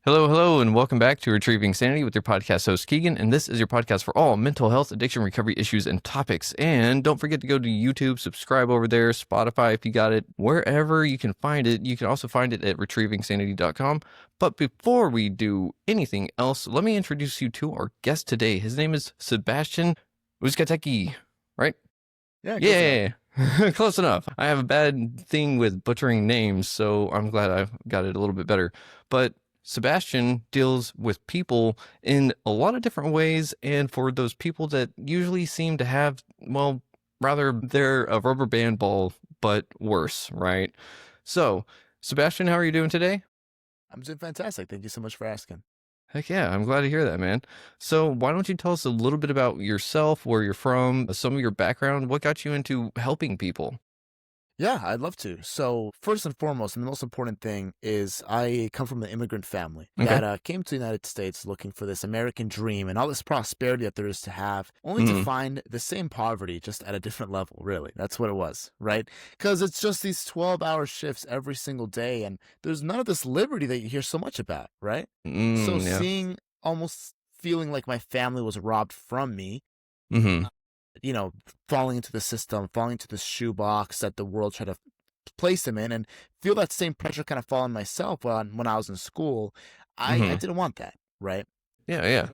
Hello, hello, and welcome back to Retrieving Sanity with your podcast host, Keegan. And this is your podcast for all mental health, addiction, recovery issues, and topics. And don't forget to go to YouTube, subscribe over there, Spotify if you got it, wherever you can find it. You can also find it at retrievingsanity.com. But before we do anything else, let me introduce you to our guest today. His name is Sebastian Uzcategui, right? Yeah. Close enough. I have a bad thing with butchering names, so I'm glad I got it a little bit better. But Sebastian deals with people in a lot of different ways, and for those people that usually seem to have, well, rather they're a rubber band ball, but worse, right? So, Sebastian, how are you doing today? I'm doing fantastic. Thank you so much for asking. Heck yeah, I'm glad to hear that, man. So why don't you tell us a little bit about yourself, where you're from, some of your background, what got you into helping people? Yeah, I'd love to. So first and foremost, and the most important thing is I come from an immigrant family Okay. that came to the United States looking for this American dream and all this prosperity that there is to have, only to find the same poverty, just at a different level, really. That's what it was, right? Because it's just these 12-hour shifts every single day, and there's none of this liberty that you hear so much about, right? So Yeah. seeing, almost feeling like my family was robbed from me, Mm-hmm. falling into the system, falling into this shoebox that the world tried to place him in, and feel that same pressure kind of fall on myself when I was in school. I didn't want that, right? Yeah.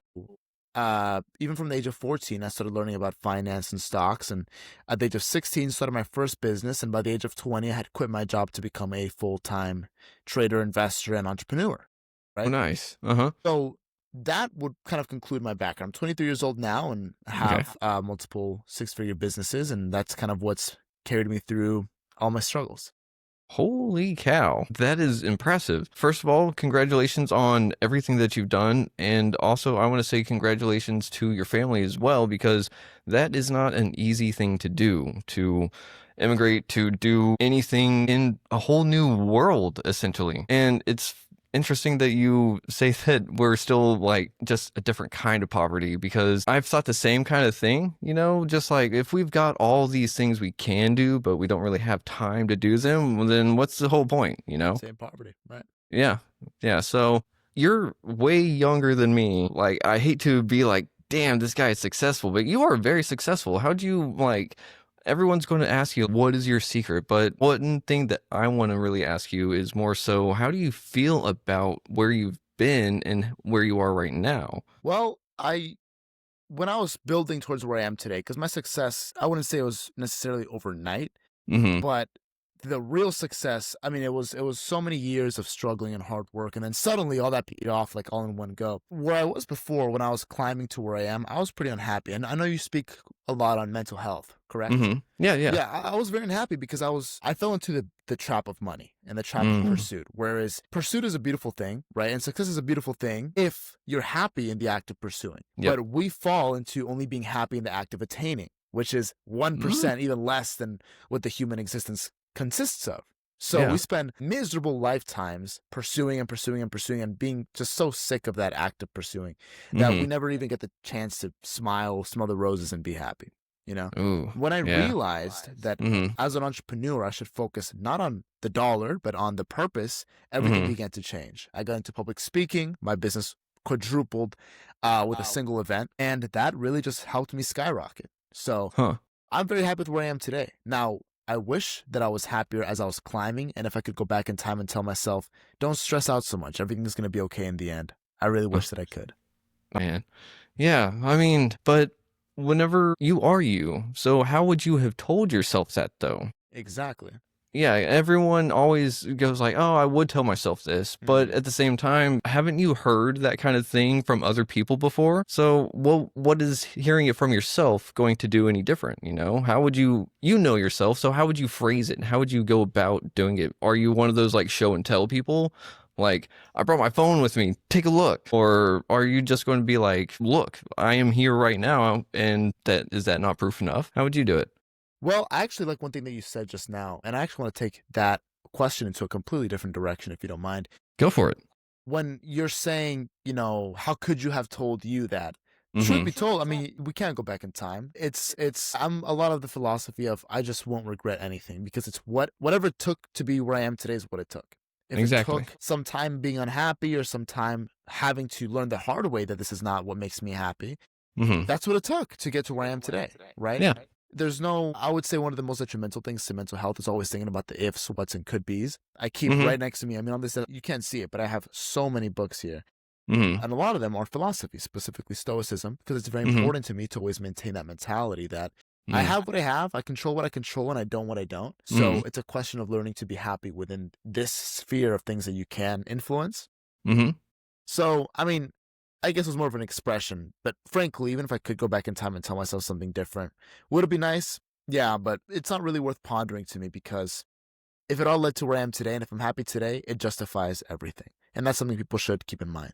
Even from the age of 14, I started learning about finance and stocks, and at the age of 16, started my first business, and by the age of 20, I had quit my job to become a full-time trader, investor, and entrepreneur, Oh, right? nice. Uh-huh. So that would kind of conclude my background. I'm 23 years old now and have multiple six-figure businesses, and that's kind of what's carried me through all my struggles. Holy cow. That is impressive. First of all, congratulations on everything that you've done. And also, I want to say congratulations to your family as well, because that is not an easy thing to do, to immigrate, to do anything in a whole new world, essentially. And it's interesting that you say that we're still like just a different kind of poverty, because I've thought the same kind of thing, just like if we've got all these things we can do, but we don't really have time to do them, well, then what's the whole point, Same poverty, right? Yeah. Yeah. So you're way younger than me. Like, I hate to be like, damn, this guy is successful, but you are very successful. How'd you everyone's going to ask you, what is your secret? But one thing that I want to really ask you is more so, how do you feel about where you've been and where you are right now? Well, when I was building towards where I am today, because my success, I wouldn't say it was necessarily overnight, Mm-hmm. but the real success, I mean, it was so many years of struggling and hard work, and then suddenly all that paid off like all in one go. Where I was before, when I was climbing to where I am, I was pretty unhappy. And I know you speak a lot on mental health, correct? Mm-hmm. Yeah. Yeah, I was very unhappy because I fell into the trap of money and the trap of pursuit. Whereas pursuit is a beautiful thing, right? And success is a beautiful thing if you're happy in the act of pursuing. Yep. But we fall into only being happy in the act of attaining, which is 1%, even less than what the human existence consists of. So Yeah. we spend miserable lifetimes pursuing and being just so sick of that act of pursuing that we never even get the chance to smile, smell the roses, and be happy. Ooh. When I Yeah. realized that Mm-hmm. as an entrepreneur, I should focus not on the dollar, but on the purpose, everything began to change. I got into public speaking. My business quadrupled with a single event, and that really just helped me skyrocket. So Huh. I'm very happy with where I am today. Now, I wish that I was happier as I was climbing, and if I could go back in time and tell myself, don't stress out so much. Everything's going to be okay in the end. I really wish that I could. Man. Yeah. I mean, but whenever you are you, so how would you have told yourself that though? Exactly. Yeah, everyone always goes like, oh, I would tell myself this. But at the same time, haven't you heard that kind of thing from other people before? So what is hearing it from yourself going to do any different? How would you know yourself? So how would you phrase it? How would you go about doing it? Are you one of those like show and tell people? Like, I brought my phone with me, take a look. Or are you just going to be like, look, I am here right now, and is that not proof enough? How would you do it? Well, I actually like one thing that you said just now, and I actually want to take that question into a completely different direction, if you don't mind. Go for it. When you're saying, how could you have told you that? Truth be told, I mean, we can't go back in time. I'm a lot of the philosophy of I just won't regret anything because it's whatever it took to be where I am today is what it took. If it Exactly. took some time being unhappy or some time having to learn the hard way that this is not what makes me happy, that's what it took to get to where I am today, right? Yeah. There's no, I would say one of the most detrimental things to mental health is always thinking about the ifs, what's, and could be's. I keep Mm-hmm. right next to me, I mean, on this, you can't see it, but I have so many books here. Mm-hmm. And a lot of them are philosophy, specifically Stoicism, because it's very important to me to always maintain that mentality that I have what I have, I control what I control, and I don't what I don't. So it's a question of learning to be happy within this sphere of things that you can influence. Mm-hmm. So, I mean, I guess it was more of an expression, but frankly, even if I could go back in time and tell myself something different, would it be nice? Yeah, but it's not really worth pondering to me because if it all led to where I am today, and if I'm happy today, it justifies everything. And that's something people should keep in mind.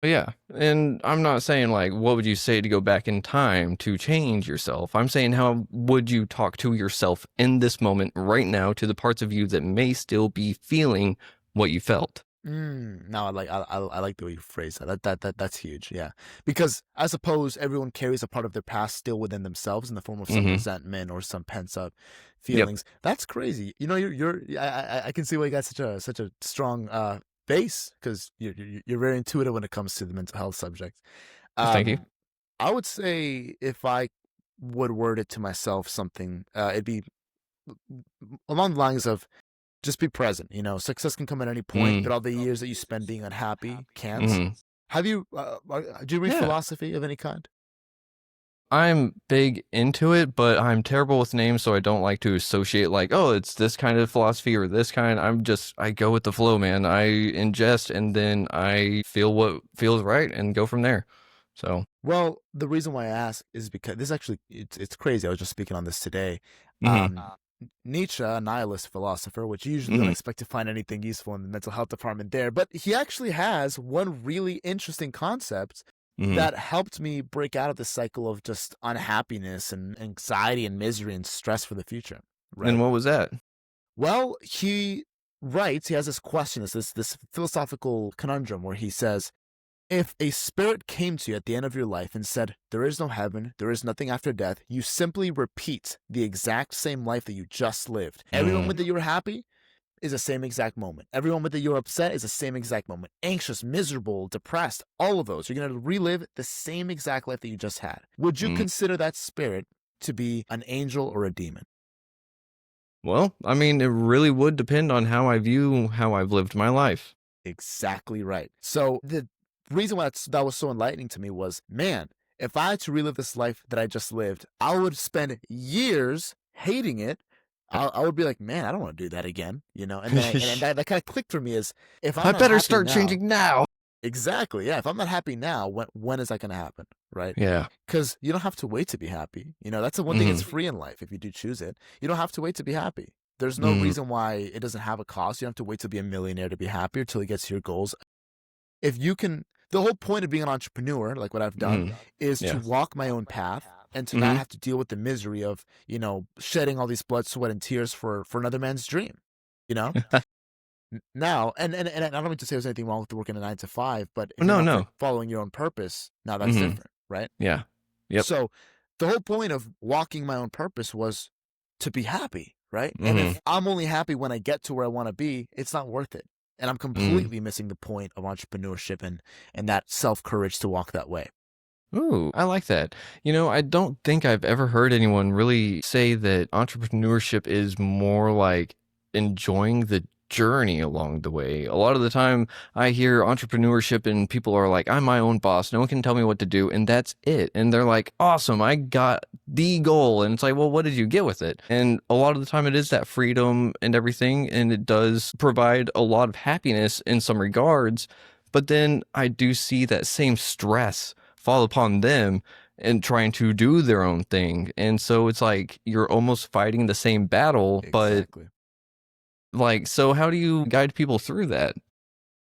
Yeah. And I'm not saying like, what would you say to go back in time to change yourself? I'm saying, how would you talk to yourself in this moment right now to the parts of you that may still be feeling what you felt? No, I like the way you phrase that. That's huge. Yeah, because I suppose everyone carries a part of their past still within themselves in the form of some resentment or some pent up feelings. Yep. That's crazy. You know, I can see why you got such a strong base because you're very intuitive when it comes to the mental health subject. Thank you. I would say if I would word it to myself something, it'd be along the lines of just be present. You know, success can come at any point, but all the years that you spend being unhappy can't. Have you, do you read philosophy of any kind? I'm big into it, but I'm terrible with names, so I don't like to associate like, oh, it's this kind of philosophy or this kind. I go with the flow, man. I ingest and then I feel what feels right and go from there. So, well, the reason why I ask is because this actually, it's crazy. I was just speaking on this today. Nietzsche, a nihilist philosopher, which you usually don't expect to find anything useful in the mental health department there, but he actually has one really interesting concept that helped me break out of the cycle of just unhappiness and anxiety and misery and stress for the future. Right? And what was that? Well, he writes, he has this question, this philosophical conundrum where he says, if a spirit came to you at the end of your life and said, there is no heaven, there is nothing after death, you simply repeat the exact same life that you just lived. Every moment that you were happy is the same exact moment. Every moment that you're upset is the same exact moment. Anxious, miserable, depressed, all of those. You're going to relive the same exact life that you just had. Would you consider that spirit to be an angel or a demon? Well, I mean, it really would depend on how I view how I've lived my life. Exactly right. So the reason why that was so enlightening to me was, man, if I had to relive this life that I just lived, I would spend years hating it. I would be like, man, I don't want to do that again, you know? And then that kind of clicked for me is, if I'm I not better happy start now, changing now. Exactly. Yeah. If I'm not happy now, when is that going to happen? Right? Yeah. Because you don't have to wait to be happy. You know, that's the one thing that's free in life if you do choose it. You don't have to wait to be happy. There's no reason why it doesn't have a cost. You don't have to wait to be a millionaire to be happy or till you get to your goals. If you can, the whole point of being an entrepreneur, like what I've done, is to walk my own path and to not have to deal with the misery of, you know, shedding all these blood, sweat, and tears for another man's dream, you know? Now, and I don't mean to say there's anything wrong with working a 9 to 5, but if you're not following your own purpose, now that's different, right? Yeah. Yep. So the whole point of walking my own purpose was to be happy, right? And if I'm only happy when I get to where I want to be, it's not worth it. And I'm completely missing the point of entrepreneurship and that self-courage to walk that way. Ooh, I like that. You know, I don't think I've ever heard anyone really say that entrepreneurship is more like enjoying the journey along the way. A lot of the time I hear entrepreneurship and people are like, I'm my own boss. No one can tell me what to do. And that's it. And they're like, awesome, I got the goal. And it's like, well, what did you get with it? And a lot of the time it is that freedom and everything. And it does provide a lot of happiness in some regards. But then I do see that same stress fall upon them and trying to do their own thing. And so it's like you're almost fighting the same battle, Exactly. but like, so how do you guide people through that?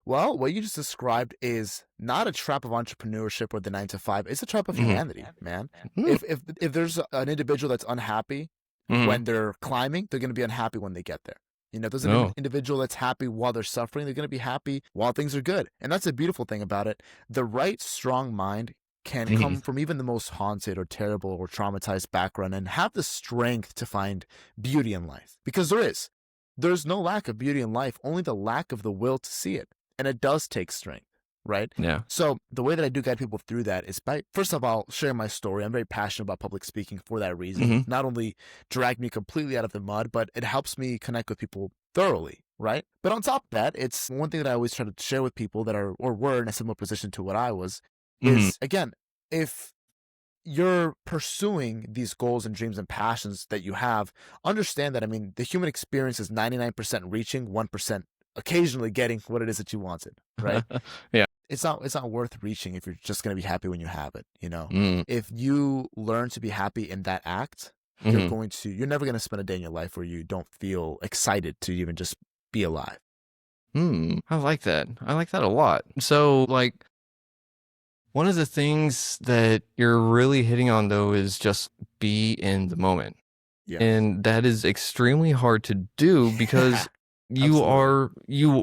Well, what you just described is not a trap of entrepreneurship or the 9 to 5. It's a trap of humanity, man. If there's an individual that's unhappy when they're climbing, they're going to be unhappy when they get there. You know, if there's an individual that's happy while they're suffering, they're going to be happy while things are good. And that's a beautiful thing about it. The right, strong mind can come from even the most haunted or terrible or traumatized background and have the strength to find beauty in life, because there is. there's no lack of beauty in life, only the lack of the will to see it. And it does take strength, right? Yeah. So the way that I do guide people through that is by, first of all, sharing my story. I'm very passionate about public speaking for that reason. Mm-hmm. Not only drag me completely out of the mud, but it helps me connect with people thoroughly, right? But on top of that, it's one thing that I always try to share with people that are or were in a similar position to what I was is, again, if you're pursuing these goals and dreams and passions that you have, understand that, I mean, the human experience is 99% reaching, 1% occasionally getting what it is that you wanted, right? Yeah. It's not worth reaching if you're just going to be happy when you have it, you know? Mm. If you learn to be happy in that act, Mm-hmm. you're never going to spend a day in your life where you don't feel excited to even just be alive. I like that. I like that a lot. So, like, one of the things that you're really hitting on, though, is just be in the moment. Yeah. And that is extremely hard to do because you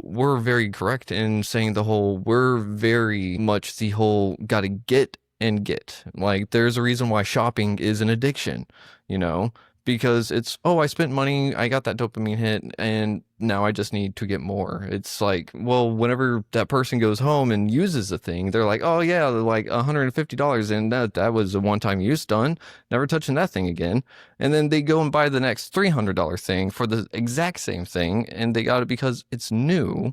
were very correct in saying we're very much the whole gotta get and get. Like, there's a reason why shopping is an addiction, you know? Because it's, I spent money, I got that dopamine hit, and now I just need to get more. It's like, well, whenever that person goes home and uses the thing, they're like, oh yeah, like $150, and that was a one-time use done, never touching that thing again. And then they go and buy the next $300 thing for the exact same thing, and they got it because it's new,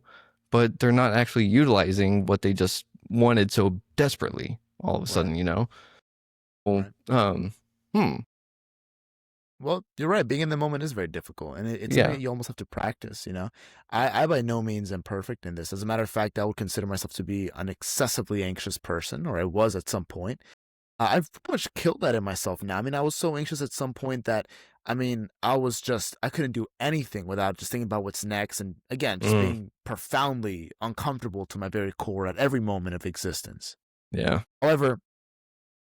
but they're not actually utilizing what they just wanted so desperately all of a sudden, you know? Well, Well, you're right. Being in the moment is very difficult, and it's Yeah. something that you almost have to practice. You know, I by no means am perfect in this. As a matter of fact, I would consider myself to be an excessively anxious person, or I was at some point. I've pretty much killed that in myself now. I mean, I was so anxious at some point that, I mean, I couldn't do anything without just thinking about what's next, and again, just being profoundly uncomfortable to my very core at every moment of existence. Yeah. However,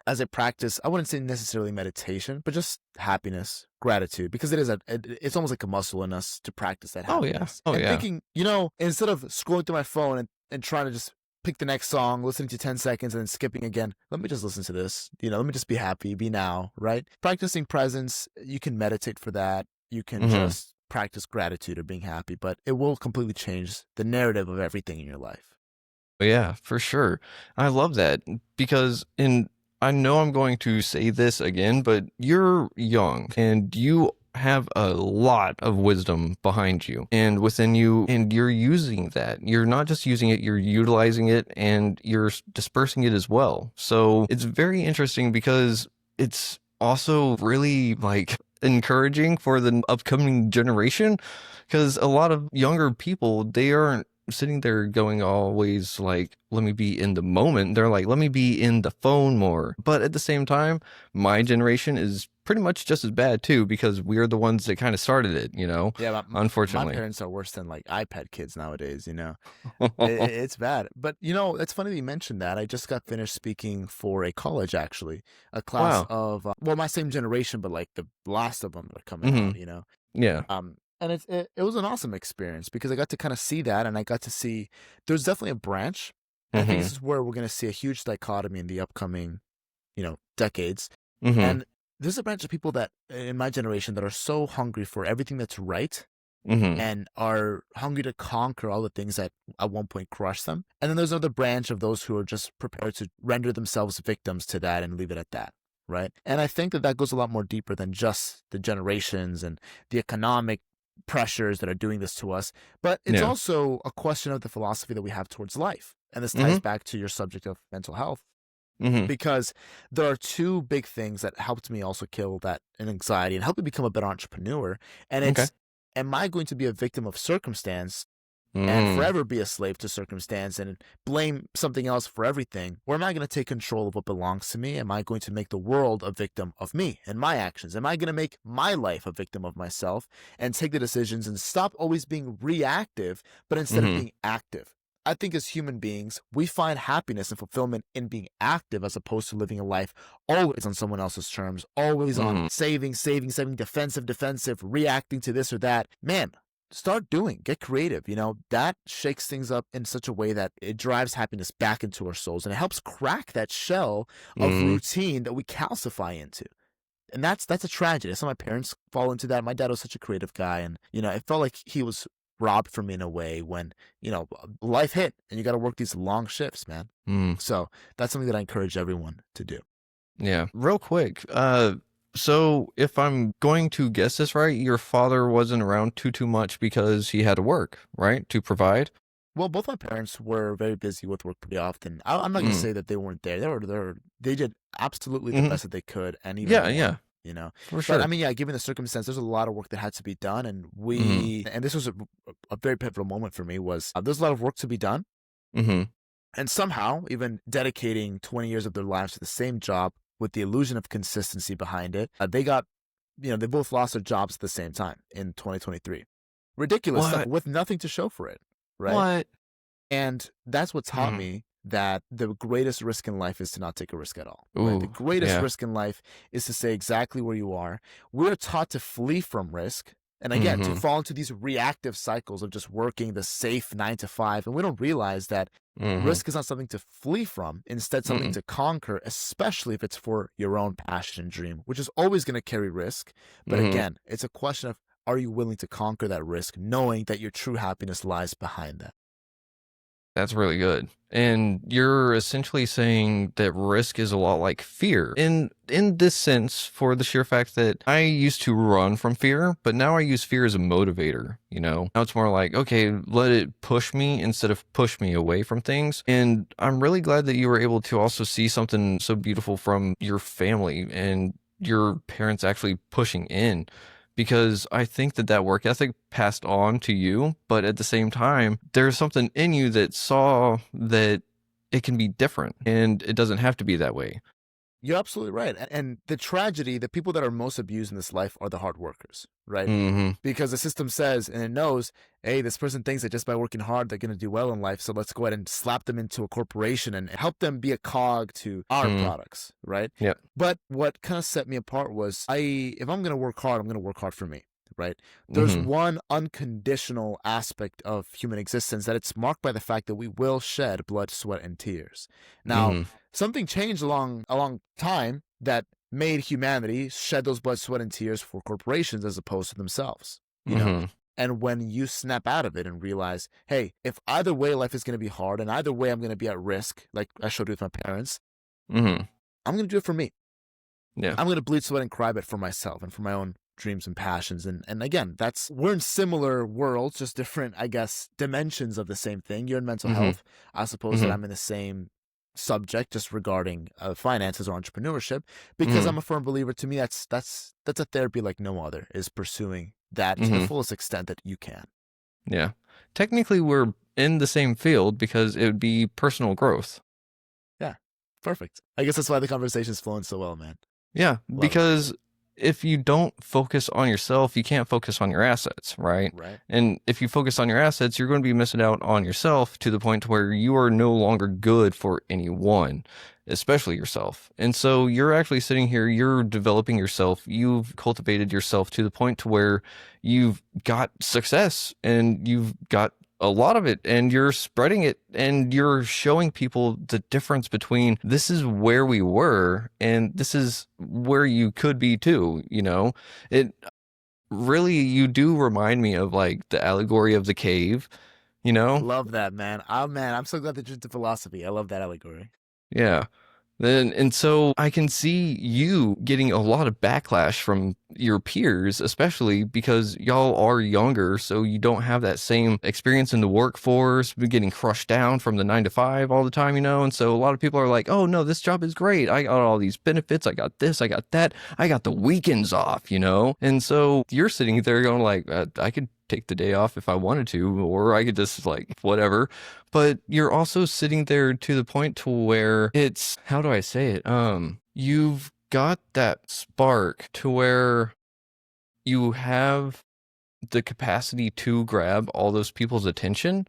as a practice, I wouldn't say necessarily meditation, but just happiness, gratitude, because it's almost like a muscle in us to practice that happiness. Oh, and yeah. thinking, you know, instead of scrolling through my phone and trying to just pick the next song, listening to 10 seconds and then skipping again, let me just listen to this, you know, let me just be happy, be now, right? Practicing presence, you can meditate for that. You can just practice gratitude or being happy, but it will completely change the narrative of everything in your life. Yeah, for sure. I love that because I know I'm going to say this again, but you're young and you have a lot of wisdom behind you and within you, and you're using that. You're not just using it, you're utilizing it and you're dispersing it as well. So it's very interesting because it's also really like encouraging for the upcoming generation because a lot of younger people, they aren't sitting there going always like, let me be in the moment. They're like, let me be in the phone more. But at the same time, my generation is pretty much just as bad too, because we're the ones that kind of started it, you know? Yeah, unfortunately. my parents are worse than like iPad kids nowadays, you know? It's bad. But, you know, it's funny that you mentioned that. I just got finished speaking for a college, actually, a class of, my same generation, but like the last of them that are coming out, you know? Yeah. And it was an awesome experience because I got to kind of see that, and I got to see there's definitely a branch. And I think this is where we're going to see a huge dichotomy in the upcoming, you know, decades. And there's a branch of people that in my generation that are so hungry for everything that's right and are hungry to conquer all the things that at one point crushed them. And then there's another branch of those who are just prepared to render themselves victims to that and leave it at that. Right. And I think that goes a lot more deeper than just the generations and the economic pressures that are doing this to us, but it's also a question of the philosophy that we have towards life. And this ties back to your subject of mental health, because there are two big things that helped me also kill that anxiety and help me become a better entrepreneur. And it's, am I going to be a victim of circumstance and forever be a slave to circumstance and blame something else for everything? Or am I going to take control of what belongs to me? Am I going to make the world a victim of me and my actions? Am I going to make my life a victim of myself and take the decisions and stop always being reactive, but instead of being active? I think as human beings, we find happiness and fulfillment in being active as opposed to living a life always on someone else's terms, always on saving, defensive, reacting to this or that. Man, start doing, get creative. You know, that shakes things up in such a way that it drives happiness back into our souls and it helps crack that shell of routine that we calcify into. And that's a tragedy. I saw my parents fall into that. My dad was such a creative guy, and it felt like he was robbed from me in a way when life hit and you got to work these long shifts, man. Mm. So that's something that I encourage everyone to do. Yeah. Real quick. So if I'm going to guess this right, your father wasn't around too much because he had to work, right? To provide? Well, both my parents were very busy with work pretty often. I'm not going to Mm. say that they weren't there. They did absolutely the Mhm. best that they could, and even more. Yeah, for But sure. I mean, yeah, given the circumstance, there's a lot of work that had to be done, and Mhm. and this was a very pivotal moment for me. Was there's a lot of work to be done, Mhm. and somehow even dedicating 20 years of their lives to the same job with the illusion of consistency behind it, they both lost their jobs at the same time in 2023. Ridiculous stuff What? with nothing to show for it, right? What? And that's what taught Mm. me that the greatest risk in life is to not take a risk at all. Right? The Ooh, greatest yeah. risk in life is to stay exactly where you are. We're taught to flee from risk. And again, to Mhm. fall into these reactive cycles of just working the safe 9 to 5. And we don't realize that Mhm. risk is not something to flee from, instead something Mm-mm. to conquer, especially if it's for your own passion and dream, which is always going to carry risk. But Mhm. again, it's a question of, are you willing to conquer that risk, knowing that your true happiness lies behind that? That's really good. And you're essentially saying that risk is a lot like fear. In this sense, for the sheer fact that I used to run from fear, but now I use fear as a motivator, Now it's more like, okay, let it push me instead of push me away from things. And I'm really glad that you were able to also see something so beautiful from your family and your parents actually pushing in, because I think that work ethic passed on to you, but at the same time, there's something in you that saw that it can be different and it doesn't have to be that way. You're absolutely right. And the tragedy, the people that are most abused in this life are the hard workers, right? Mm-hmm. Because the system says and it knows, hey, this person thinks that just by working hard, they're going to do well in life. So let's go ahead and slap them into a corporation and help them be a cog to our Mm. products, right? Yep. But what kind of set me apart was if I'm going to work hard, I'm going to work hard for me, right? There's Mm-hmm. one unconditional aspect of human existence that it's marked by the fact that we will shed blood, sweat, and tears. Now, Mm-hmm. something changed along time that made humanity shed those blood, sweat, and tears for corporations as opposed to themselves, Mm-hmm. And when you snap out of it and realize, hey, if either way life is going to be hard and either way I'm going to be at risk, like I showed you with my parents, Mm-hmm. I'm going to do it for me. Yeah. I'm going to bleed, sweat, and cry, but for myself and for my own dreams and passions. And again, we're in similar worlds, just different, I guess, dimensions of the same thing. You're in mental Mm-hmm. health. I suppose that Mm-hmm. I'm in the same subject, just regarding finances or entrepreneurship, because Mm-hmm. I'm a firm believer. To me, that's a therapy like no other, is pursuing that to the Mm-hmm. fullest extent that you can. Yeah. Technically, we're in the same field because it would be personal growth. Yeah, perfect. I guess that's why the conversation's flowing so well, man. Yeah, Love it. because if you don't focus on yourself, you can't focus on your assets, right? Right. And if you focus on your assets, you're going to be missing out on yourself to the point to where you are no longer good for anyone, especially yourself. And so you're actually sitting here, you're developing yourself, you've cultivated yourself to the point to where you've got success and you've got a lot of it, and you're spreading it, and you're showing people the difference between this is where we were and this is where you could be too. It really, you do remind me of like the allegory of the cave. Love that, man. Oh, man, I'm so glad that you're into philosophy. I love that allegory. Yeah. And so I can see you getting a lot of backlash from your peers, especially because y'all are younger, so you don't have that same experience in the workforce, getting crushed down from the 9 to 5 all the time, And so a lot of people are like, oh no, this job is great. I got all these benefits. I got this, I got that. I got the weekends off, And so you're sitting there going like, I could take the day off if I wanted to, or I could just like whatever. But you're also sitting there to the point to where it's, how do I say it? You've got that spark to where you have the capacity to grab all those people's attention,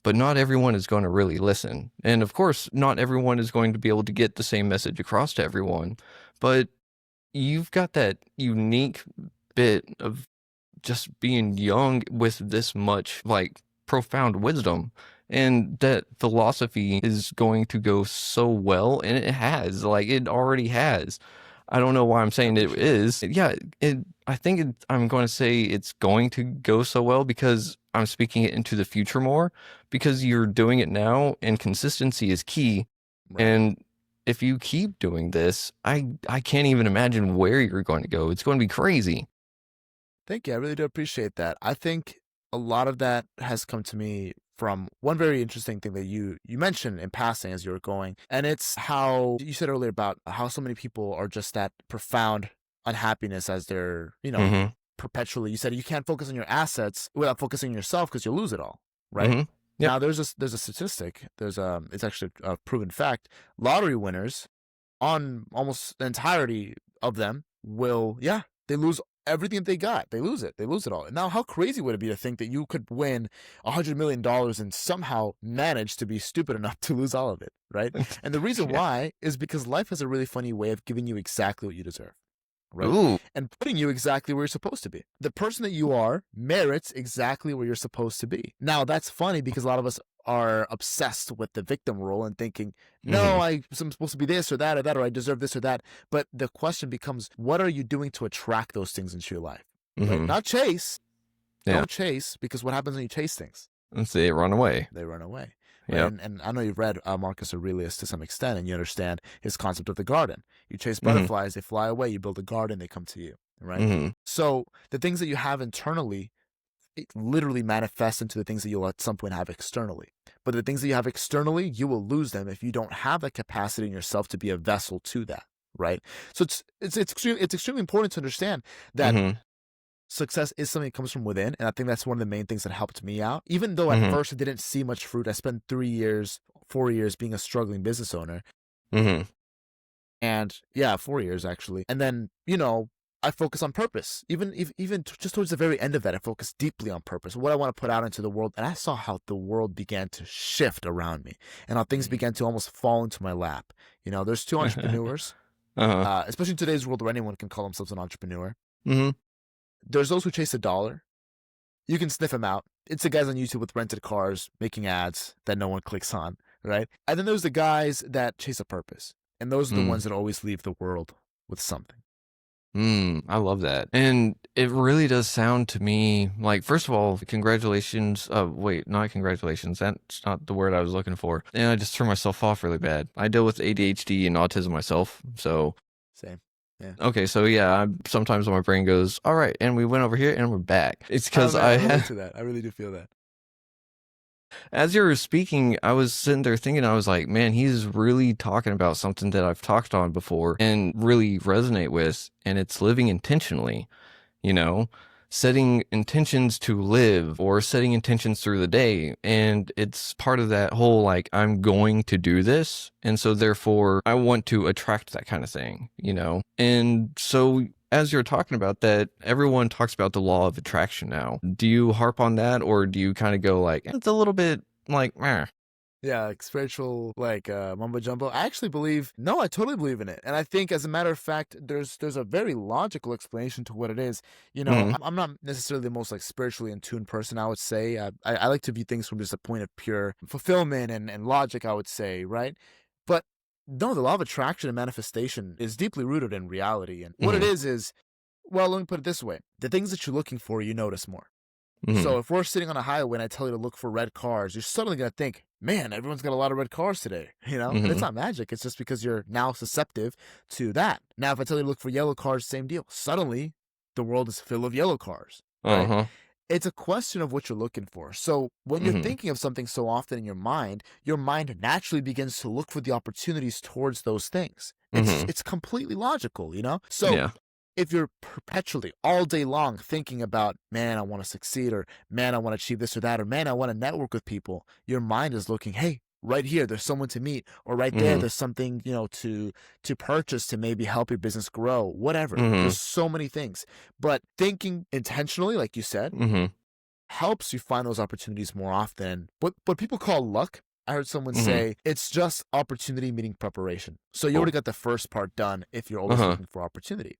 but not everyone is going to really listen. And of course, not everyone is going to be able to get the same message across to everyone, but you've got that unique bit of just being young with this much like profound wisdom, and that philosophy is going to go so well, and it already has. I don't know why I'm I saying it appreciate that. is. Yeah, I think I'm going to say it's going to go so well because I'm speaking it into the future more because you're doing it now and consistency is key. Right. And if you keep doing this, I can't even imagine where you're going to go. It's going to be crazy. Thank you. I really do appreciate that. I think a lot of that has come to me from one very interesting thing that you mentioned in passing as you were going, and it's how you said earlier about how so many people are just that profound unhappiness as they're, Mm-hmm. perpetually. You said you can't focus on your assets without focusing on yourself because you'll lose it all, right? Mm-hmm. Yep. Now there's a statistic. It's actually a proven fact. Lottery winners, on almost the entirety of them, they lose everything that they got. They lose it. They lose it all. Now, how crazy would it be to think that you could win $100 million and somehow manage to be stupid enough to lose all of it, right? And the reason Yeah. why is because life has a really funny way of giving you exactly what you deserve, right? Ooh. And putting you exactly where you're supposed to be. The person that you are merits exactly where you're supposed to be. Now, that's funny because a lot of us are obsessed with the victim role and thinking, no, Mm-hmm. I'm supposed to be this or that or that, or I deserve this or that. But the question becomes, what are you doing to attract those things into your life, right? Mm-hmm. Not chase. Yeah. Don't chase, because what happens when you chase things? Let's see it run away. They run away. Right? Yep. And I know you've read Marcus Aurelius to some extent, and you understand his concept of the garden. You chase Mm-hmm. butterflies, they fly away. You build a garden, they come to you, right? Mm-hmm. So the things that you have internally, it literally manifests into the things that you'll at some point have externally. But the things that you have externally, you will lose them if you don't have that capacity in yourself to be a vessel to that, right? So it's extremely important to understand that Mm-hmm. success is something that comes from within. And I think that's one of the main things that helped me out. Even though at Mm-hmm. first I didn't see much fruit, I spent 3 years, 4 years being a struggling business owner. Mm-hmm. And 4 years actually. And then, I focus on purpose. Even just towards the very end of that, I focused deeply on purpose, what I want to put out into the world. And I saw how the world began to shift around me and how things began to almost fall into my lap. There's two entrepreneurs, Uh-huh. especially in today's world where anyone can call themselves an entrepreneur. Mm-hmm. There's those who chase a dollar. You can sniff them out. It's the guys on YouTube with rented cars making ads that no one clicks on, right? And then there's the guys that chase a purpose. And those are the ones that always leave the world with something. I love that. And it really does sound to me like, first of all, congratulations. Wait, not congratulations. That's not the word I was looking for. And I just threw myself off really bad. I deal with ADHD and autism myself. So, Same. Yeah. okay. So yeah, sometimes my brain goes, all right. And we went over here and we're back. It's Oh, because man, I relate had, to that. I really do feel that. as you were speaking, I was sitting there thinking, I was like, man, he's really talking about something that I've talked on before and really resonate with. And it's living intentionally, setting intentions to live or setting intentions through the day. And it's part of that whole, like, I'm going to do this. And so therefore I want to attract that kind of thing, And so as you're talking about that, everyone talks about the law of attraction now. Do you harp on that, or do you kind of go like, it's a little bit like, meh? Yeah, like spiritual, like mumbo jumbo. I actually I totally believe in it. And I think, as a matter of fact, there's a very logical explanation to what it is. Mm-hmm. I'm not necessarily the most like spiritually in tune person, I would say. I like to view things from just a point of pure fulfillment and logic, I would say, right? But no, the law of attraction and manifestation is deeply rooted in reality. And what it Mm-hmm. is, well, let me put it this way. The things that you're looking for, you notice more. Mm-hmm. So if we're sitting on a highway and I tell you to look for red cars, you're suddenly going to think, man, everyone's got a lot of red cars today, And it's Mm-hmm. not magic. It's just because you're now susceptible to that. Now, if I tell you to look for yellow cars, same deal. Suddenly, the world is full of yellow cars, right? Uh-huh. It's a question of what you're looking for. So when you're Mm-hmm. thinking of something so often in your mind naturally begins to look for the opportunities towards those things. Mm-hmm. It's completely logical, So Yeah. if you're perpetually all day long thinking about, man, I want to succeed, or man, I want to achieve this or that, or man, I want to network with people, your mind is looking, hey, right here, there's someone to meet, or right there, Mm-hmm. there's something, to purchase to maybe help your business grow, whatever. Mm-hmm. There's so many things. But thinking intentionally, like you said, Mm-hmm. helps you find those opportunities more often. What people call luck, I heard someone Mm-hmm. say, it's just opportunity meeting preparation. So you already got the first part done if you're always Uh-huh. looking for opportunity.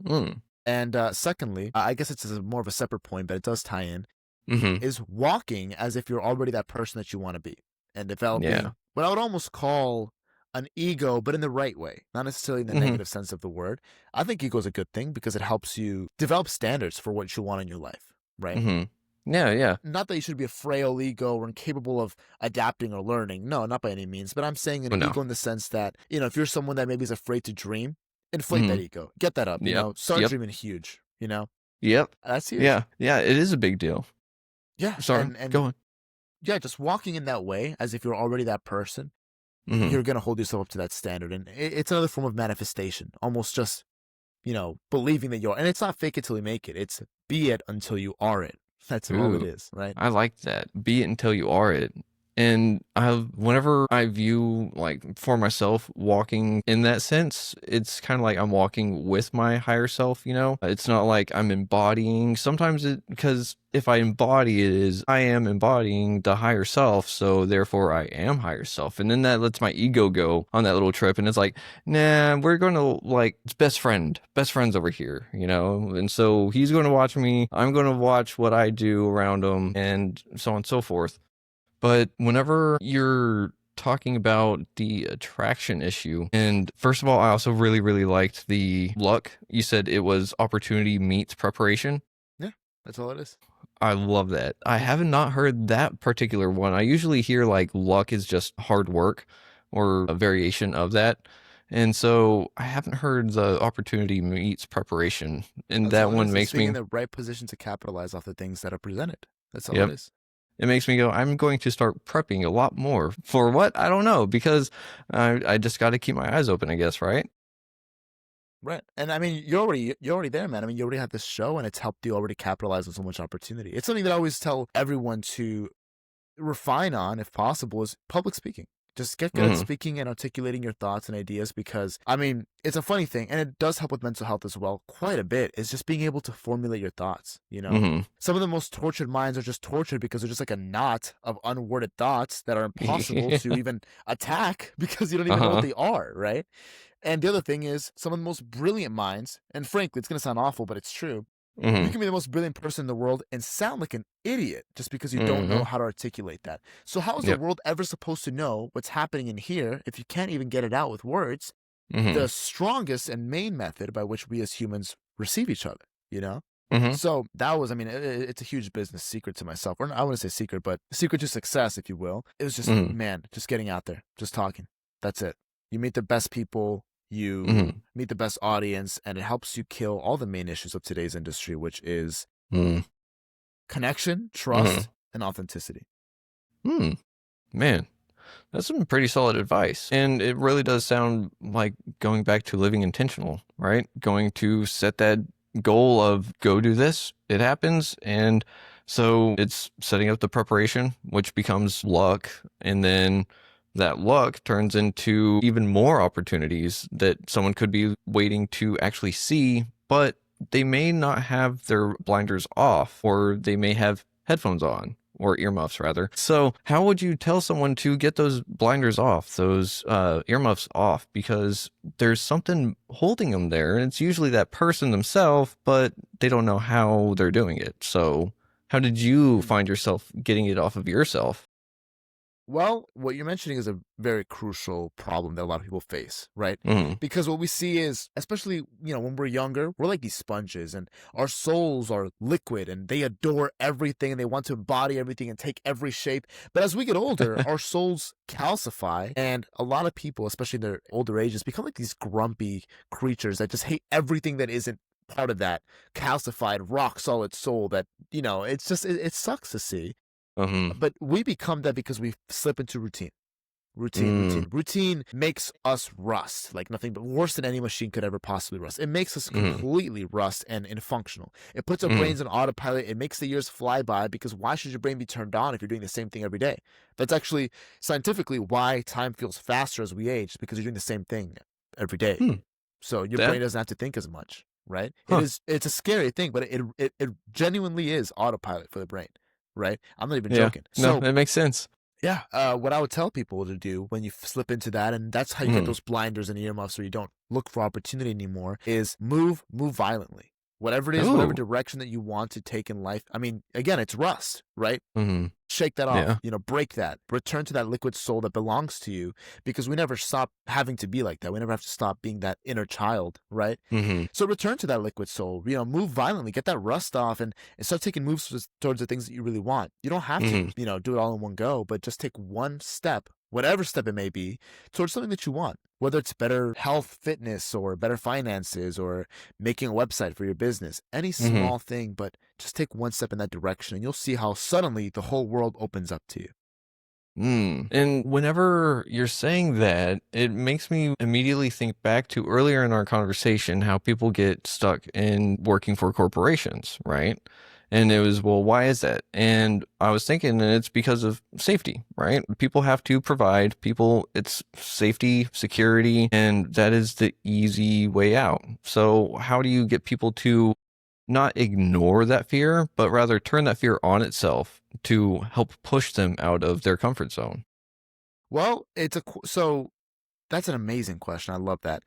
Mm. And secondly, I guess it's more of a separate point, but it does tie in, Mm-hmm. is walking as if you're already that person that you want to be and developing Yeah. what I would almost call an ego, but in the right way, not necessarily in the negative sense of the word. I think ego is a good thing because it helps you develop standards for what you want in your life, right? Yeah, yeah. Not that you should be a frail ego or incapable of adapting or learning. No, not by any means. But I'm saying an Well, no. ego in the sense that, if you're someone that maybe is afraid to dream, inflate that ego. Get that up, Yep. start Yep. dreaming huge, Yep. That's huge. Yeah. Yeah. It is a big deal. Yeah. Sorry. Go on. Yeah, just walking in that way as if you're already that person, you're going to hold yourself up to that standard. And it's another form of manifestation, almost just, believing that you're, and it's not fake it till you make it. It's be it until you are it. That's all it is, right? I like that. Be it until you are it. And whenever I view, like, for myself, walking in that sense, it's kind of like I'm walking with my higher self, It's not like I'm embodying. Sometimes because if I embody it, I am embodying the higher self, so therefore I am higher self. And then that lets my ego go on that little trip, and it's like, nah, we're going to, like, it's best friends over here, And so he's going to watch me, I'm going to watch what I do around him, and so on and so forth. But whenever you're talking about the attraction issue, and first of all, I also really, really liked the luck. You said it was opportunity meets preparation. Yeah, that's all it is. I love that. I have not heard that particular one. I usually hear like luck is just hard work or a variation of that. And so I haven't heard the opportunity meets preparation. And that one makes me in the right position to capitalize off the things that are presented. That's all Yep. it is. It makes me go, I'm going to start prepping a lot more. For what? I don't know, because I just got to keep my eyes open, I guess, right? Right. And I mean, you're already there, man. I mean, you already have this show and it's helped you already capitalize on so much opportunity. It's something that I always tell everyone to refine on, if possible, is public speaking. Just get good at speaking and articulating your thoughts and ideas because, I mean, it's a funny thing, and it does help with mental health as well quite a bit, is just being able to formulate your thoughts, Some of the most tortured minds are just tortured because they're just like a knot of unworded thoughts that are impossible to even attack because you don't even know what they are, right? And the other thing is, some of the most brilliant minds, and frankly, it's going to sound awful, but it's true, you can be the most brilliant person in the world and sound like an idiot just because you don't know how to articulate that. So how is the world ever supposed to know what's happening in here if you can't even get it out with words? The strongest and main method by which we as humans receive each other, So that was, I mean, it's a huge business secret to myself. Or I wouldn't say secret, but secret to success, if you will. It was just, man, just getting out there, just talking. That's it. You meet the best people. You meet the best audience, and it helps you kill all the main issues of today's industry, which is connection, trust, and authenticity. Man, that's some pretty solid advice. And it really does sound like going back to living intentional, right? Going to set that goal of go do this, it happens. And so it's setting up the preparation, which becomes luck. And then that luck turns into even more opportunities that someone could be waiting to actually see, but they may not have their blinders off, or they may have headphones on, or earmuffs rather. So how would you tell someone to get those blinders off, those earmuffs off? Because there's something holding them there, and it's usually that person themselves, but they don't know how they're doing it. So how did you find yourself getting it off of yourself? Well, what you're mentioning is a very crucial problem that a lot of people face, right? Because what we see is, especially, when we're younger, we're like these sponges and our souls are liquid and they adore everything and they want to embody everything and take every shape. But as we get older, our souls calcify, and a lot of people, especially in their older ages, become like these grumpy creatures that just hate everything that isn't part of that calcified, rock solid soul that, it's just, it sucks to see. But we become that because we slip into routine. Routine makes us rust like nothing but worse than any machine could ever possibly rust. It makes us completely rust and infunctional. It puts our brains on autopilot. It makes the years fly by because why should your brain be turned on if you're doing the same thing every day? That's actually scientifically why time feels faster as we age, because you're doing the same thing every day. So your brain doesn't have to think as much, right? It's a scary thing, but it genuinely is autopilot for the brain. Right? I'm not even joking. No, it makes sense. Yeah. What I would tell people to do when you slip into that, and that's how you get those blinders and earmuffs where you don't look for opportunity anymore, is move violently. Whatever it is, whatever Oh. direction that you want to take in life. I mean, again, it's rust, right? Mm-hmm. Shake that off, Yeah. break that, return to that liquid soul that belongs to you, because we never stop having to be like that. We never have to stop being that inner child, right? Mm-hmm. So return to that liquid soul, move violently, get that rust off, and start taking moves towards the things that you really want. You don't have to, do it all in one go, but just take one step, whatever step it may be, towards something that you want, whether it's better health, fitness, or better finances, or making a website for your business, any small thing, but just take one step in that direction, and you'll see how suddenly the whole world opens up to you. And whenever you're saying that, it makes me immediately think back to earlier in our conversation, how people get stuck in working for corporations, right? And it was, well, why is that? And I was thinking, and it's because of safety, right? People have to provide people, it's safety, security, and that is the easy way out. So how do you get people to not ignore that fear, but rather turn that fear on itself to help push them out of their comfort zone? Well, so that's an amazing question. I love that.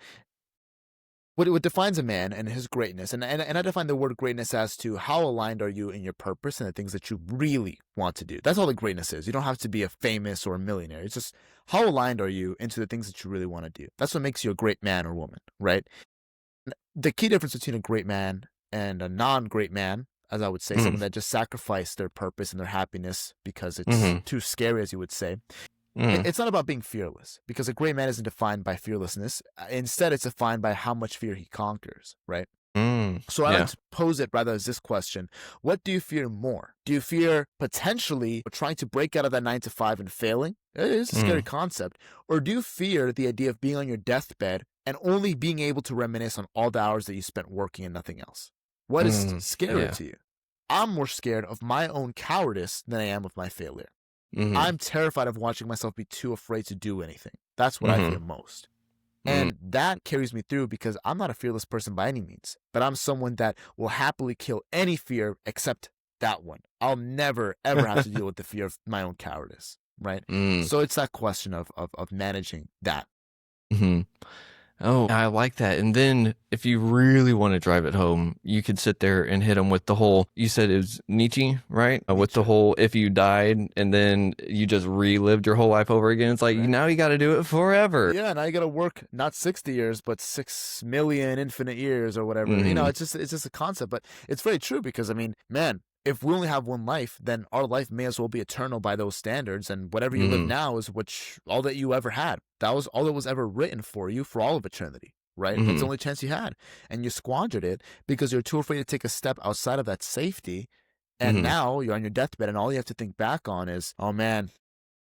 What defines a man and his greatness, and I define the word greatness as to how aligned are you in your purpose and the things that you really want to do. That's all the greatness is. You don't have to be a famous or a millionaire. It's just how aligned are you into the things that you really want to do. That's what makes you a great man or woman, right? The key difference between a great man and a non-great man, as I would say, someone that just sacrificed their purpose and their happiness because it's too scary, as you would say. It's not about being fearless, because a great man isn't defined by fearlessness. Instead, it's defined by how much fear he conquers, right? So I like to pose it rather as this question: what do you fear more? Do you fear potentially trying to break out of that 9 to 5 and failing? It is a scary concept. Or do you fear the idea of being on your deathbed and only being able to reminisce on all the hours that you spent working and nothing else? What is scarier to you? I'm more scared of my own cowardice than I am of my failure. I'm terrified of watching myself be too afraid to do anything. That's what I fear most. And that carries me through, because I'm not a fearless person by any means, but I'm someone that will happily kill any fear except that one. I'll never, ever have to deal with the fear of my own cowardice, right? So it's that question of managing that. Oh, I like that. And then if you really want to drive it home, you could sit there and hit them with the whole, you said it was Nietzsche, right? With the whole, if you died and then you just relived your whole life over again, it's like, now you got to do it forever. Yeah, now you got to work not 60 years, but 6 million infinite years or whatever. It's just a concept, but it's very true, because, I mean, man, if we only have one life, then our life may as well be eternal by those standards. And whatever you live now is all that you ever had. That was all that was ever written for you for all of eternity, right? It's the only chance you had. And you squandered it because you're too afraid to take a step outside of that safety. And now you're on your deathbed, and all you have to think back on is, oh man,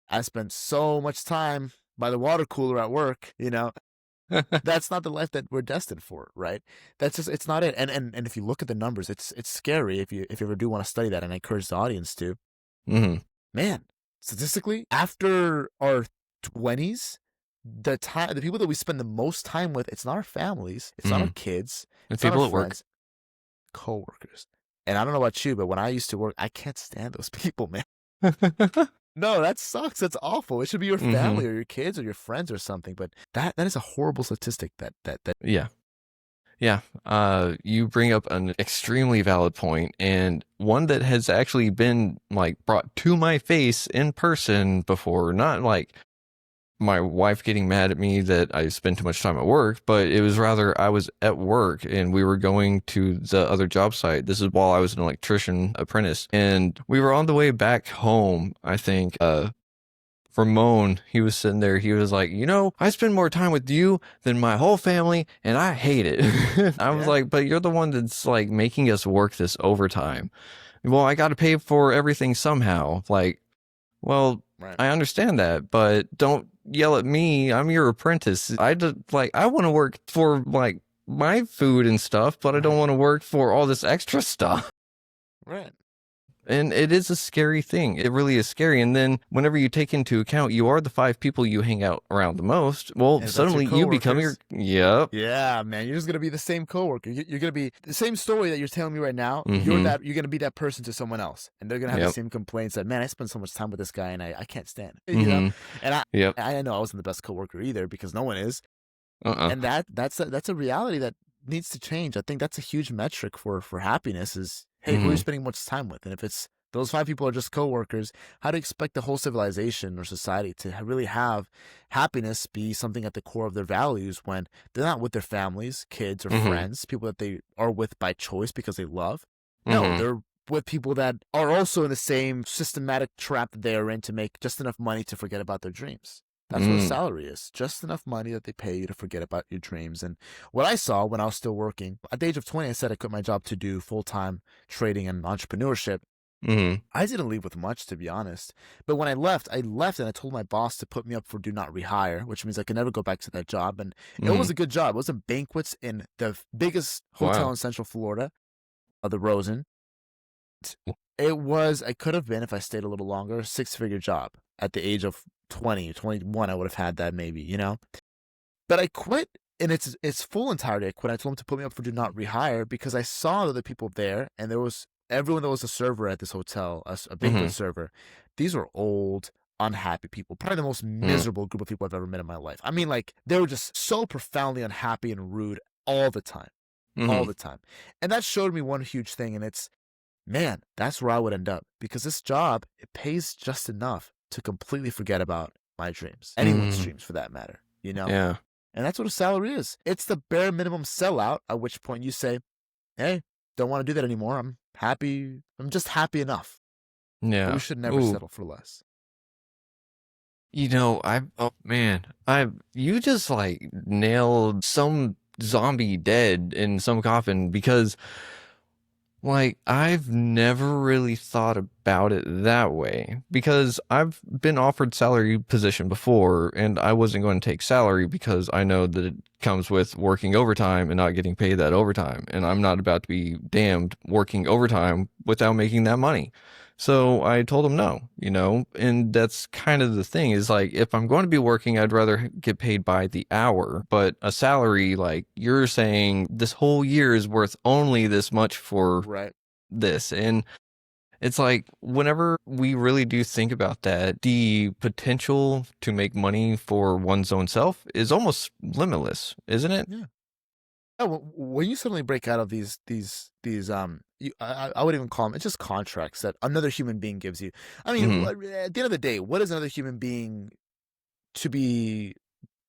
I spent so much time by the water cooler at work, That's not the life that we're destined for, right? That's just, it's not it. And if you look at the numbers, it's scary if you ever do want to study that, and I encourage the audience to. Man, statistically, after our 20s, the people that we spend the most time with, it's not our families, it's not our kids, It's not people our at work. friends, co-workers. And I don't know about you, but when I used to work, I can't stand those people, man. No, that sucks. That's awful. It should be your family or your kids or your friends or something. But that is a horrible statistic. Yeah. You bring up an extremely valid point, and one that has actually been brought to my face in person before. Not like my wife getting mad at me that I spend too much time at work, but it was rather I was at work and we were going to the other job site. This is while I was an electrician apprentice, and we were on the way back home. I think Ramon, he was sitting there, he was like, I spend more time with you than my whole family, and I hate it. I was like, but you're the one that's making us work this overtime. Well, I got to pay for everything somehow. Well, right. I understand that, but don't yell at me. I'm your apprentice. I want to work for my food and stuff, but I don't want to work for all this extra stuff. Right. And it is a scary thing. It really is scary. And then whenever you take into account you are the 5 people you hang out around the most, well, suddenly you become Yep. Yeah, man. You're just going to be the same coworker. You're going to be the same story that you're telling me right now. You're going to be that person to someone else. And they're going to have the same complaints that, man, I spend so much time with this guy and I can't stand it. And I know I wasn't the best coworker either, because no one is. And that's a reality that needs to change. I think that's a huge metric for happiness is, hey, who are you Mm-hmm. spending much time with? And if it's those 5 people are just coworkers, how do you expect the whole civilization or society to really have happiness be something at the core of their values when they're not with their families, kids, or Mm-hmm. friends, people that they are with by choice because they love? No, Mm-hmm. they're with people that are also in the same systematic trap that they are in to make just enough money to forget about their dreams. That's what a Mm. salary is. Just enough money that they pay you to forget about your dreams. And what I saw when I was still working, at the age of 20, I said I quit my job to do full-time trading and entrepreneurship. Mm-hmm. I didn't leave with much, to be honest. But when I left and I told my boss to put me up for do not rehire, which means I could never go back to that job. And it Mm-hmm. was a good job. It was a banquets in the biggest hotel Wow. in Central Florida, the Rosen. I could have been, if I stayed a little longer, a 6-figure job. At the age of 20, 21, I would have had that maybe, But I quit in its full entirety. I quit. I told him to put me up for do not rehire because I saw other people there, and there was everyone that was a server at this hotel, a banquet Mm-hmm. server. These were old, unhappy people. Probably the most miserable group of people I've ever met in my life. I mean, like, they were just so profoundly unhappy and rude all the time. All Mm-hmm. the time. And that showed me one huge thing, and it's, man, that's where I would end up because this job, it pays just enough to completely forget about my dreams, anyone's Mm-hmm. dreams for that matter, Yeah. And that's what a salary is. It's the bare minimum sellout, at which point you say, hey, don't want to do that anymore. I'm happy. I'm just happy enough. But we Yeah. should never Ooh. settle for less. Oh man, you just like nailed some zombie dead in some coffin because like I've never really thought about it that way because I've been offered salary position before and I wasn't going to take salary because I know that it comes with working overtime and not getting paid that overtime and I'm not about to be damned working overtime without making that money. So I told him no, and that's kind of the thing is like if I'm going to be working, I'd rather get paid by the hour, but a salary like you're saying this whole year is worth only this much for Right. this. And it's like whenever we really do think about that, the potential to make money for one's own self is almost limitless, isn't it? Yeah. When you suddenly break out of these, I would even call them, it's just contracts that another human being gives you. I mean, Mm-hmm. at the end of the day, what is another human being to be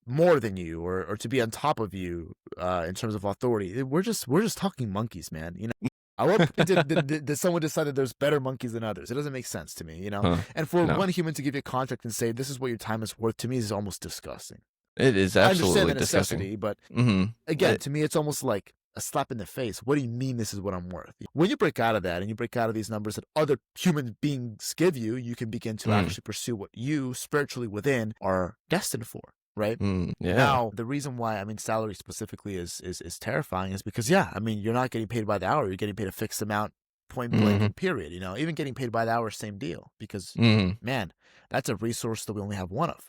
more than you or to be on top of you in terms of authority? We're just talking monkeys, man. At what point did someone decide that there's better monkeys than others? It doesn't make sense to me, Huh. And for No, one human to give you a contract and say this is what your time is worth, to me is almost disgusting. it is I understand absolutely the disgusting. necessity, but Mm-hmm. again, to me, it's almost like a slap in the face. What do you mean this is what I'm worth? When you break out of that and you break out of these numbers that other human beings give you, you can begin to actually pursue what you spiritually within are destined for, right? Yeah. Now, the reason why, salary specifically is terrifying is because, yeah, you're not getting paid by the hour. You're getting paid a fixed amount, point blank Mm-hmm. and period. Even getting paid by the hour, same deal. Because, Mm-hmm. man, that's a resource that we only have one of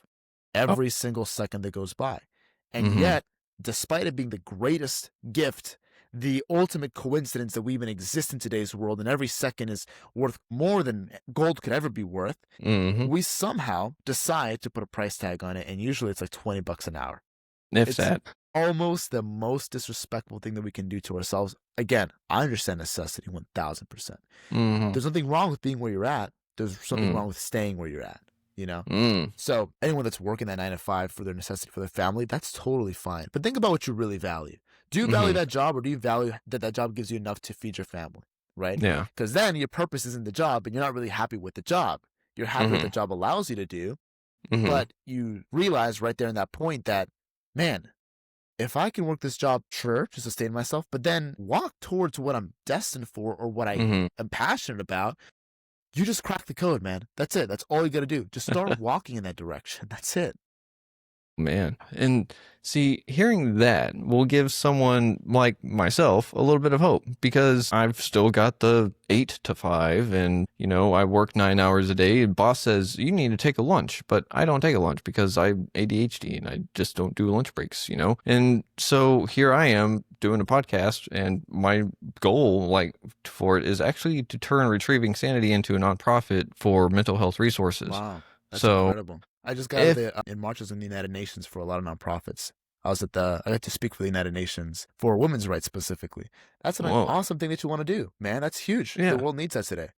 Oh. every single second that goes by. And Mm-hmm. yet, despite it being the greatest gift, the ultimate coincidence that we even exist in today's world and every second is worth more than gold could ever be worth, Mm-hmm. we somehow decide to put a price tag on it. And usually it's like $20 an hour. If It's that. almost the most disrespectful thing that we can do to ourselves. Again, I understand necessity 1000%. Mm-hmm. There's nothing wrong with being where you're at. There's something Mm. wrong with staying where you're at, Mm. So anyone that's working that 9 to 5 for their necessity for their family, that's totally fine. But think about what you really value. Do you value Mm-hmm. that job, or do you value that job gives you enough to feed your family, right? Yeah. Because then your purpose isn't the job and you're not really happy with the job. You're happy with Mm-hmm. what the job allows you to do, Mm-hmm. but you realize right there in that point that, man, if I can work this job, sure, to sustain myself, but then walk towards what I'm destined for or what I Mm-hmm. am passionate about, you just crack the code, man. That's it. That's all you got to do. Just start walking in that direction. That's it. Man. And see, hearing that will give someone like myself a little bit of hope because I've still got the 8 to 5 and, I work 9 hours a day. And boss says, you need to take a lunch, but I don't take a lunch because I'm ADHD and I just don't do lunch breaks, And so here I am doing a podcast and my goal for it is actually to turn Retrieving Sanity into a nonprofit for mental health resources. Wow. That's So incredible. I just got if there in marches in the United Nations for a lot of nonprofits. I got to speak for the United Nations for women's rights specifically. That's an Whoa. awesome thing that you want to do, man. That's huge. The Yeah. world needs that today.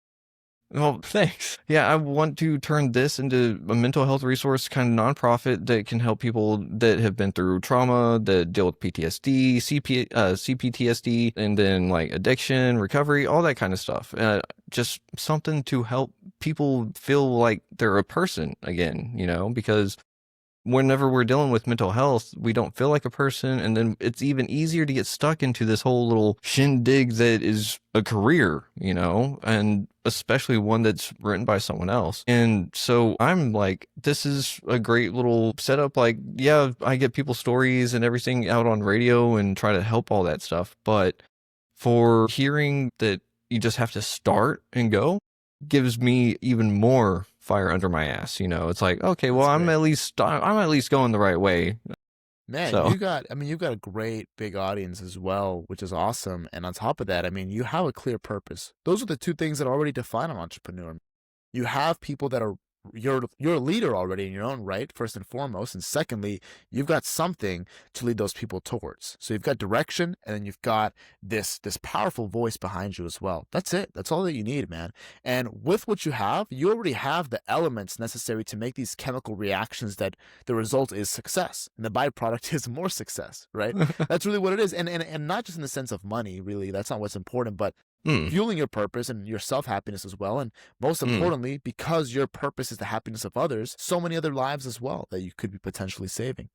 Well, thanks. Yeah, I want to turn this into a mental health resource kind of nonprofit that can help people that have been through trauma, that deal with PTSD, CPTSD, and then like addiction, recovery, all that kind of stuff. Just something to help people feel like they're a person again, because whenever we're dealing with mental health, we don't feel like a person. And then it's even easier to get stuck into this whole little shindig that is a career, and especially one that's written by someone else. And so I'm like, this is a great little setup. Like, yeah, I get people's stories and everything out on radio and try to help all that stuff. But for hearing that you just have to start and go gives me even more fire under my ass. It's like, okay, well, I'm at least going the right way. Man, So you've got a great big audience as well, which is awesome. And on top of that, you have a clear purpose. Those are the two things that already define an entrepreneur. You have people that are you're a leader already in your own right, first and foremost, and secondly, you've got something to lead those people towards. So you've got direction, and then you've got this powerful voice behind you as well. That's it. That's all that you need, man. And with what you already have the elements necessary to make these chemical reactions that the result is success, and the byproduct is more success, right? That's really what it is, and not just in the sense of money, really. That's not what's important, but fueling your purpose and your self-happiness as well. And most importantly, because your purpose is the happiness of others, so many other lives as well that you could be potentially saving.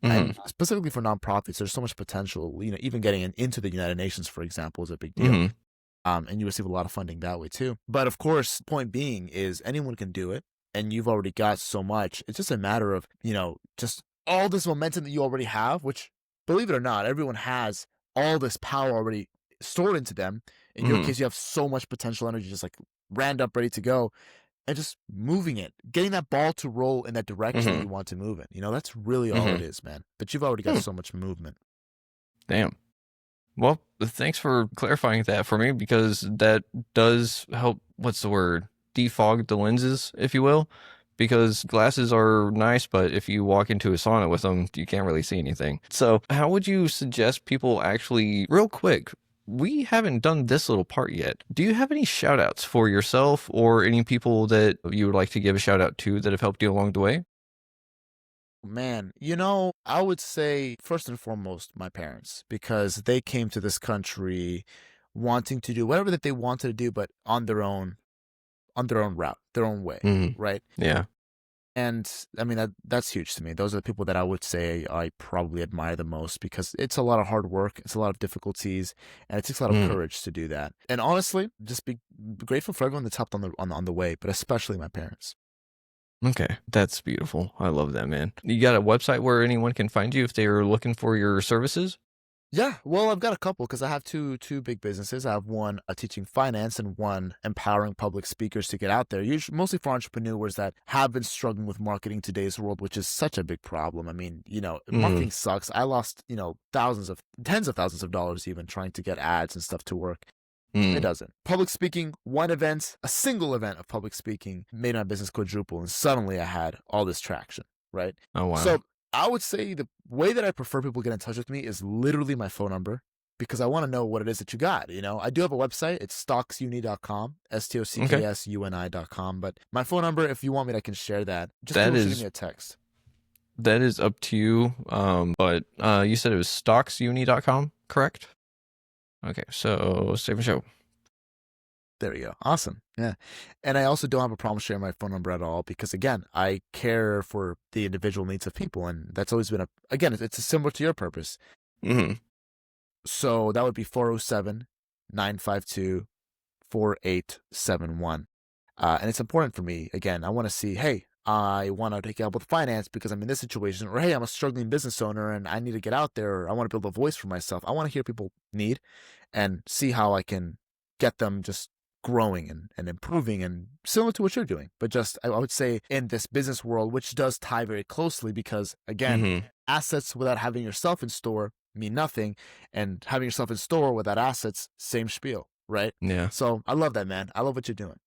And specifically for nonprofits, there's so much potential. Even getting into the United Nations, for example, is a big deal. And you receive a lot of funding that way too. But of course, point being is anyone can do it. And you've already got so much. It's just a matter of, just all this momentum that you already have, which, believe it or not, everyone has all this power already stored into them. In your case, you have so much potential energy just like rammed up, ready to go, and just moving it, getting that ball to roll in that direction that you want to move in. That's really all it is, man. But you've already got so much movement. Damn. Well, thanks for clarifying that for me, because that does help, what's the word? Defog the lenses, if you will. Because glasses are nice, but if you walk into a sauna with them, you can't really see anything. So how would you suggest people actually, real quick, we haven't done this little part yet. Do you have any shout outs for yourself or any people that you would like to give a shout out to that have helped you along the way? Man, I would say first and foremost, my parents, because they came to this country wanting to do whatever that they wanted to do, but on their own route, their own way, right? Yeah. And that's huge to me. Those are the people that I would say I probably admire the most, because it's a lot of hard work, it's a lot of difficulties, and it takes a lot of courage to do that. And honestly, just be grateful for everyone that's helped on the way, but especially my parents. Okay, that's beautiful. I love that, man. You got a website where anyone can find you if they're looking for your services? Yeah, well, I've got a couple because I have two big businesses. I have one teaching finance and one empowering public speakers to get out there, usually mostly for entrepreneurs that have been struggling with marketing in today's world, which is such a big problem. Marketing sucks. I lost, tens of thousands of dollars even trying to get ads and stuff to work. It doesn't. Public speaking, a single event of public speaking made my business quadruple, and suddenly I had all this traction, right? Oh, wow. So I would say the way that I prefer people get in touch with me is literally my phone number, because I want to know what it is that you got. I do have a website. It's stocksuni.com, STOCKSUNI.com. But my phone number, if you want me, I can share that. Just shoot me a text. That is up to you. But you said it was stocksuni.com, correct? Okay, so save and show. There we go. Awesome. Yeah. And I also don't have a problem sharing my phone number at all, because again, I care for the individual needs of people. And that's always been it's similar to your purpose. So that would be 407-952-4871. And it's important for me. Again, I want to see, hey, I want to take help with finance because I'm in this situation, or hey, I'm a struggling business owner and I need to get out there, or I want to build a voice for myself. I want to hear people need and see how I can get them just growing and improving, and similar to what you're doing. But just, I would say in this business world, which does tie very closely, because again, assets without having yourself in store mean nothing, and having yourself in store without assets, same spiel, right? Yeah. So I love that, man. I love what you're doing.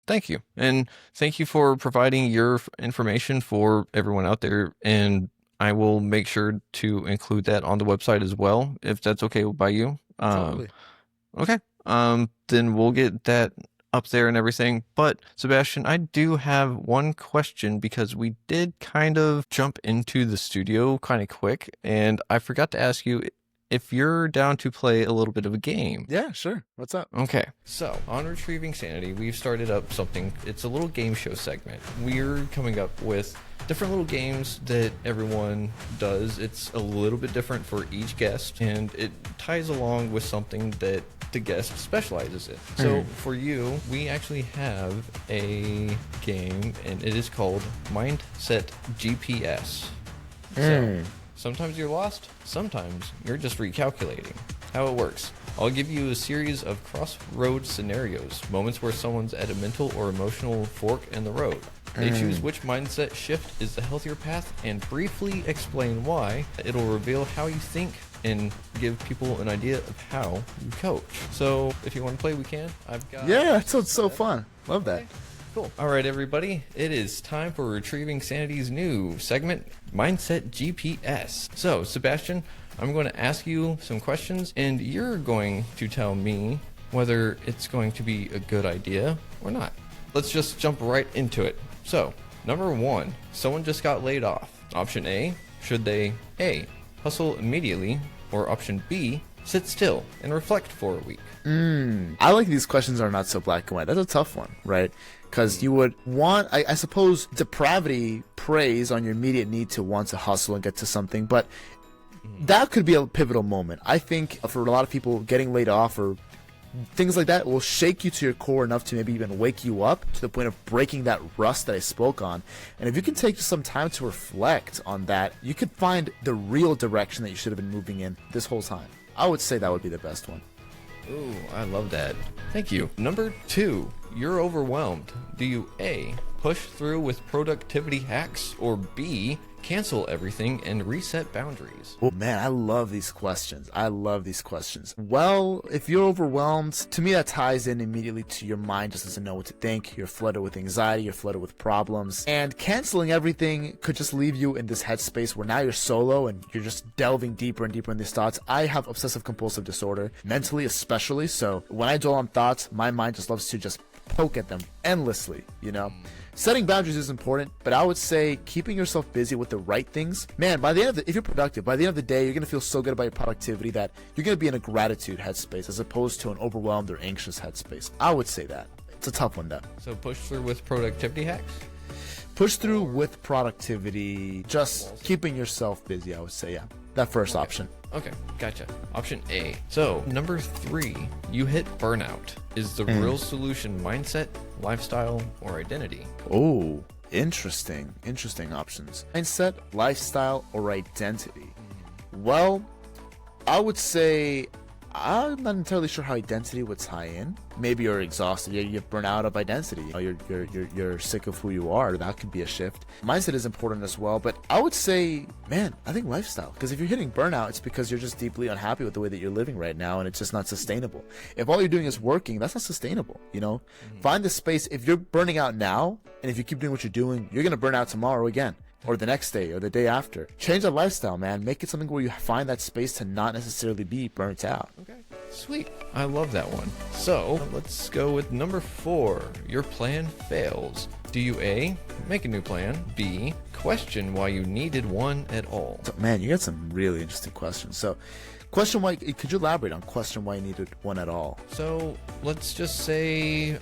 Thank you. And thank you for providing your information for everyone out there. And I will make sure to include that on the website as well, if that's okay by you. Totally. Okay. Then we'll get that up there and everything. But Sebastian, I do have one question because we did kind of jump into the studio kind of quick, and I forgot to ask you if you're down to play a little bit of a game. Yeah, sure. What's up? Okay, so on Retrieving Sanity, we've started up something. It's a little game show segment. We're coming up with different little games that everyone does. It's a little bit different for each guest, and it ties along with something that the guest specializes in. So for you, we actually have a game, and it is called Mindset GPS. So sometimes you're lost, sometimes you're just recalculating. How it works. I'll give you a series of crossroads scenarios, moments where someone's at a mental or emotional fork in the road. They choose which mindset shift is the healthier path and briefly explain why. It'll reveal how you think and give people an idea of how you coach. So if you want to play, we can. I've got... Yeah, that sounds so fun. Love that. Okay. Cool. All right, everybody. It is time for Retrieving Sanity's new segment, Mindset GPS. So, Sebastian, I'm going to ask you some questions, and you're going to tell me whether it's going to be a good idea or not. Let's just jump right into it. So, number 1, someone just got laid off. Option A, should they A, hustle immediately, or option B, sit still and reflect for a week? I like these questions are not so black and white. That's a tough one, right? Because you would want, I suppose, depravity preys on your immediate need to want to hustle and get to something, but that could be a pivotal moment. I think for a lot of people, getting laid off or things like that will shake you to your core enough to maybe even wake you up to the point of breaking that rust that I spoke on. And if you can take some time to reflect on that, you could find the real direction that you should have been moving in this whole time. I would say that would be the best one. Ooh, I love that. Thank you. Number 2, you're overwhelmed. Do you A, push through with productivity hacks, or B, cancel everything and reset boundaries? Oh man, I love these questions. Well, if you're overwhelmed, to me that ties in immediately to your mind just doesn't know what to think. You're flooded with anxiety, you're flooded with problems, and canceling everything could just leave you in this headspace where now you're solo and you're just delving deeper and deeper in these thoughts. I have obsessive compulsive disorder, mentally especially, so when I dwell on thoughts, my mind just loves to just poke at them endlessly, you know? Setting boundaries is important, but I would say keeping yourself busy with the right things. Man, by the end of if you're productive, by the end of the day, you're going to feel so good about your productivity that you're going to be in a gratitude headspace as opposed to an overwhelmed or anxious headspace. I would say that. It's a tough one, though. So push through with productivity hacks? Push through with productivity, just keeping yourself busy, I would say, yeah. That first option. Okay, gotcha. Option A. So, number 3, you hit burnout. Is the real solution mindset, lifestyle, or identity? Oh, interesting options. Mindset, lifestyle, or identity? Well, I would say I'm not entirely sure how identity would tie in. Maybe you're exhausted. You burn out of identity. You're sick of who you are. That could be a shift. Mindset is important as well, but I would say, man, I think lifestyle. Because if you're hitting burnout, it's because you're just deeply unhappy with the way that you're living right now, and it's just not sustainable. If all you're doing is working, that's not sustainable. You know, find the space. If you're burning out now, and if you keep doing what you're doing, you're gonna burn out tomorrow again, or the next day, or the day after. Change that lifestyle, man. Make it something where you find that space to not necessarily be burnt out. Okay, sweet. I love that one. So let's go with number 4. Your plan fails. Do you A, make a new plan, B, question why you needed one at all? So, man, you got some really interesting questions. So, question why, could you elaborate on question why you needed one at all? So let's just say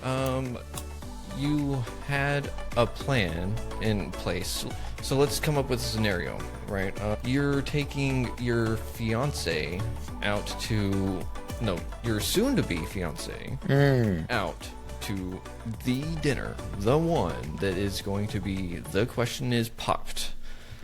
you had a plan in place. So let's come up with a scenario, right? You're taking your fiance out to, no, your soon-to-be fiance out to the dinner, the one that is going to be, the question is popped.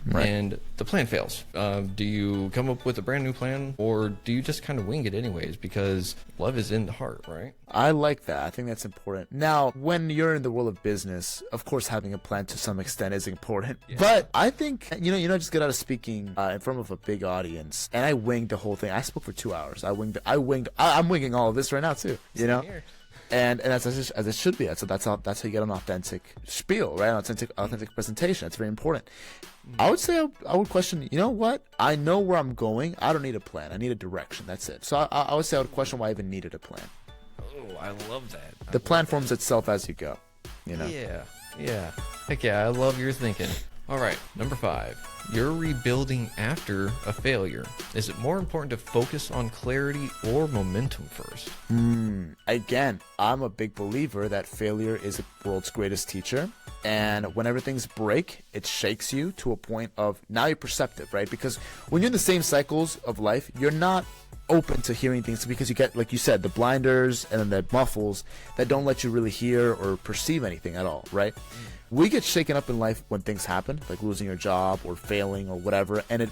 Right. And the plan fails. Do you come up with a brand new plan, or do you just kind of wing it anyways? Because love is in the heart, right? I like that. I think that's important. Now, when you're in the world of business, of course, having a plan to some extent is important. Yeah. But I think, you know, I just got out of speaking in front of a big audience, and I winged the whole thing. I spoke for 2 hours. I'm winging all of this right now too. You know. And as it should be. So that's how you get an authentic spiel, right? An authentic presentation. That's very important. I would say I would question, you know what? I know where I'm going. I don't need a plan. I need a direction. That's it. So I would say I would question why I even needed a plan. Oh, I love that. The plan forms itself as you go, you know? Yeah. Heck yeah, I love your thinking. All right, number 5. You're rebuilding after a failure. Is it more important to focus on clarity or momentum first? Again, I'm a big believer that failure is the world's greatest teacher. And whenever things break, it shakes you to a point of now you're perceptive, right? Because when you're in the same cycles of life, you're not open to hearing things because you get, like you said, the blinders and then the muffles that don't let you really hear or perceive anything at all, right? We get shaken up in life when things happen, like losing your job or failing or whatever, and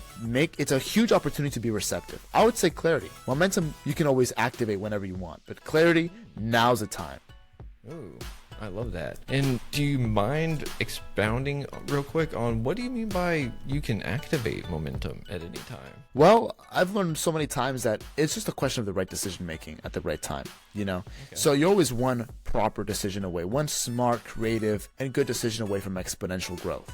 it's a huge opportunity to be receptive. I would say clarity. Momentum, you can always activate whenever you want, but clarity, now's the time. Ooh, I love that. And do you mind expounding real quick on what do you mean by you can activate momentum at any time? Well, I've learned so many times that it's just a question of the right decision making at the right time, you know? Okay. So you're always one proper decision away, one smart, creative, and good decision away from exponential growth.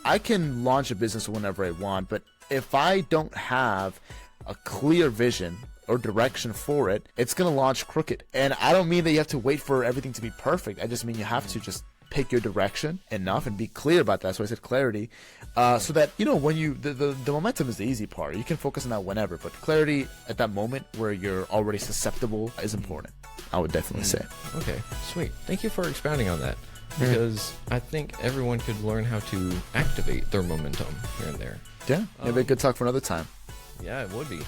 I can launch a business whenever I want, but if I don't have a clear vision or direction for it, it's going to launch crooked. And I don't mean that you have to wait for everything to be perfect. I just mean you have to just pick your direction enough and be clear about that. That's why I said clarity, so that, you know, when you the momentum is the easy part. You can focus on that whenever, but clarity at that moment where you're already susceptible is important. I would definitely say. Okay, sweet. Thank you for expounding on that, because I think everyone could learn how to activate their momentum here and there. Yeah, maybe a good talk for another time. Yeah, it would be.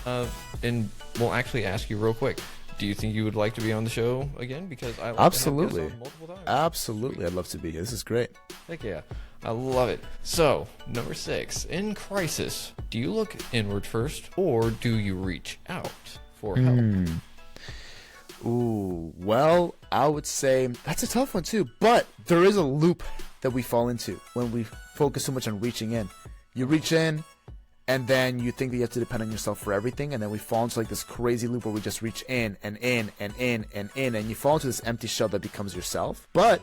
And we'll actually ask you real quick. Do you think you would like to be on the show again? Because I like absolutely, to have guests on multiple times. Absolutely, I'd love to be here. This is great. Heck yeah, I love it. So, number 6, in crisis, do you look inward first, or do you reach out for help? Ooh, well, I would say that's a tough one too. But there is a loop that we fall into when we focus so much on reaching in. You reach in, and then you think that you have to depend on yourself for everything, and then we fall into like this crazy loop where we just reach in and in and in and in, and you fall into this empty shell that becomes yourself. But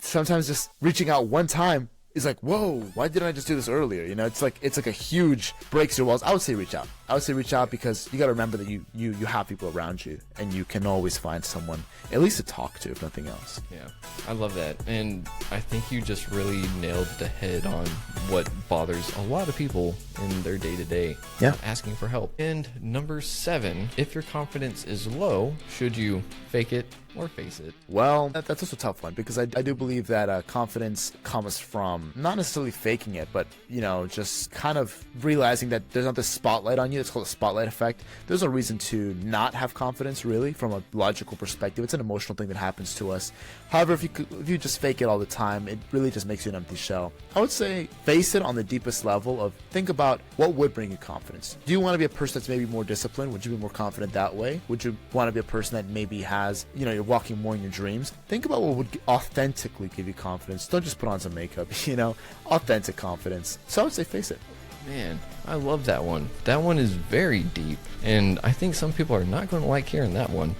sometimes just reaching out one time is like, whoa, why didn't I just do this earlier? You know, it's like a huge breaks your walls. I would say reach out. I would say reach out because you got to remember that you have people around you, and you can always find someone at least to talk to, if nothing else. Yeah, I love that. And I think you just really nailed the head on what bothers a lot of people in their day-to-day, asking for help. And number 7, if your confidence is low, should you fake it or face it? Well, that's also a tough one, because I do believe that confidence comes from not necessarily faking it, but, you know, just kind of realizing that there's not this spotlight on you. It's called a spotlight effect. There's no reason to not have confidence, really, from a logical perspective. It's an emotional thing that happens to us. However, if you just fake it all the time, it really just makes you an empty shell. I would say face it on the deepest level of think about what would bring you confidence. Do you want to be a person that's maybe more disciplined? Would you be more confident that way? Would you want to be a person that maybe has, you know, you're walking more in your dreams? Think about what would authentically give you confidence. Don't just put on some makeup, you know, authentic confidence. So I would say face it. Man, I love that one. That one is very deep, and I think some people are not going to like hearing that one.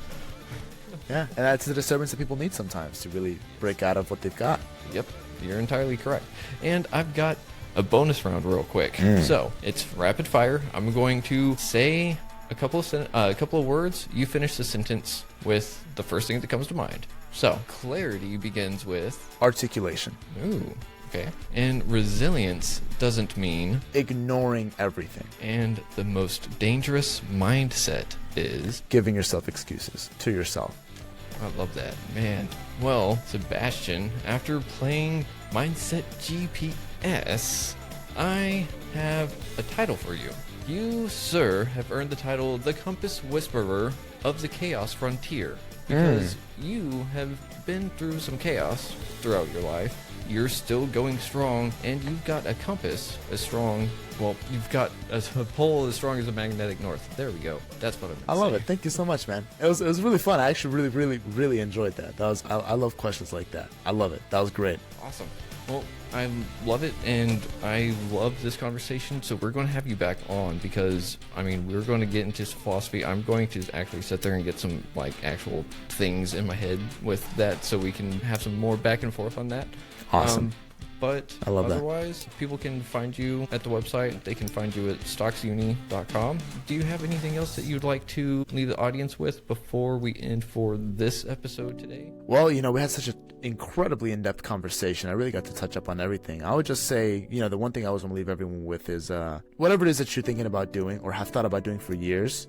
Yeah, and that's the disturbance that people need sometimes to really break out of what they've got. Yep, you're entirely correct. And I've got a bonus round real quick. So it's rapid fire. I'm going to say a couple of words. You finish the sentence with the first thing that comes to mind. So clarity begins with articulation. Ooh. Okay. And resilience doesn't mean ignoring everything. And the most dangerous mindset is giving yourself excuses to yourself. I love that, man. Well, Sebastian, after playing Mindset GPS, I have a title for you. You, sir, have earned the title the Compass Whisperer of the Chaos Frontier, because you have been through some chaos throughout your life. You're still going strong, and you've got a compass as strong. Well, you've got a pole as strong as a magnetic north. There we go. That's what I love it. Thank you so much, man. It was really fun. I actually really enjoyed that. I love questions like that. I love it. That was great. Awesome. Well, I love it, and I love this conversation, so we're going to have you back on because, I mean, we're going to get into philosophy. I'm going to actually sit there and get some, like, actual things in my head with that so we can have some more back and forth on that. Awesome. But I love otherwise, people can find you at the website. They can find you at stocksuni.com. Do you have anything else that you'd like to leave the audience with before we end for this episode today? Well, you know, we had such an incredibly in-depth conversation. I really got to touch up on everything. I would just say, you know, the one thing I always want to leave everyone with is whatever it is that you're thinking about doing or have thought about doing for years,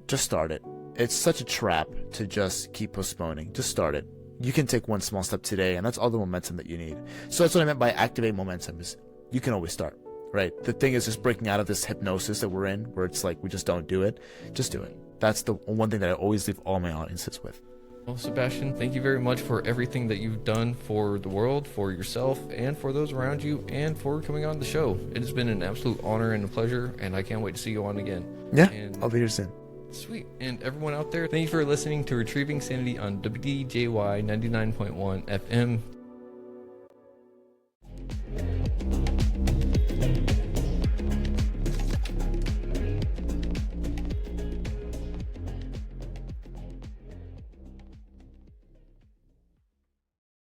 just start it. It's such a trap to just keep postponing. Just start it. You can take one small step today, and that's all the momentum that you need. So that's what I meant by activate momentum, is you can always start, right? The thing is just breaking out of this hypnosis that we're in, where it's like we just don't do it. Just do it. That's the one thing that I always leave all my audiences with. Well, Sebastian, thank you very much for everything that you've done for the world, for yourself, and for those around you, and for coming on the show. It has been an absolute honor and a pleasure, and I can't wait to see you on again. Yeah, and I'll be here soon. Sweet. And everyone out there, thank you for listening to Retrieving Sanity on WDJY 99.1 FM.